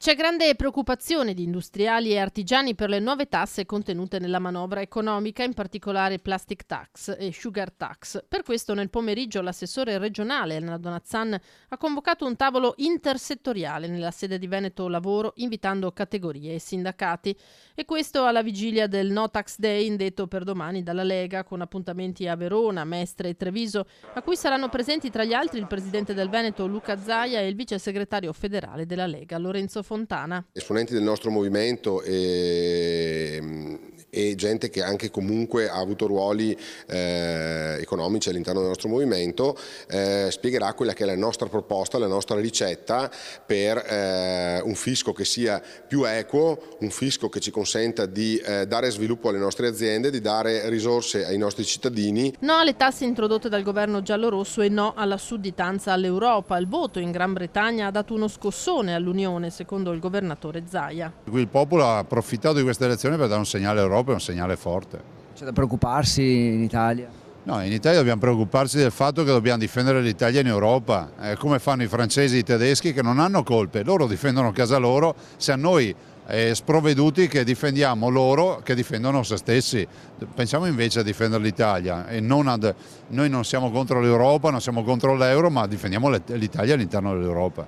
C'è grande preoccupazione di industriali e artigiani per le nuove tasse contenute nella manovra economica, in particolare plastic tax e sugar tax. Per questo nel pomeriggio l'assessore regionale Elena Donazzan ha convocato un tavolo intersettoriale nella sede di Veneto Lavoro, invitando categorie e sindacati. E questo alla vigilia del No Tax Day indetto per domani dalla Lega, con appuntamenti a Verona, Mestre e Treviso, a cui saranno presenti tra gli altri il presidente del Veneto Luca Zaia e il vice segretario federale della Lega Lorenzo Fontana. Esponenti del nostro movimento e gente che anche comunque ha avuto ruoli economici all'interno del nostro movimento spiegherà quella che è la nostra proposta, la nostra ricetta per un fisco che sia più equo, un fisco che ci consenta di dare sviluppo alle nostre aziende, di dare risorse ai nostri cittadini. No alle tasse introdotte dal governo giallorosso e no alla sudditanza all'Europa. Il voto in Gran Bretagna ha dato uno scossone all'Unione, secondo il governatore Zaia. Il popolo ha approfittato di questa elezione per dare un segnale all'Europa e un segnale forte. C'è da preoccuparsi in Italia? No, in Italia dobbiamo preoccuparsi del fatto che dobbiamo difendere l'Italia in Europa, come fanno i francesi e i tedeschi che non hanno colpe, loro difendono casa loro, se a noi sprovveduti che difendiamo loro che difendono se stessi. Pensiamo invece a difendere l'Italia e noi non siamo contro l'Europa, non siamo contro l'euro, ma difendiamo l'Italia all'interno dell'Europa.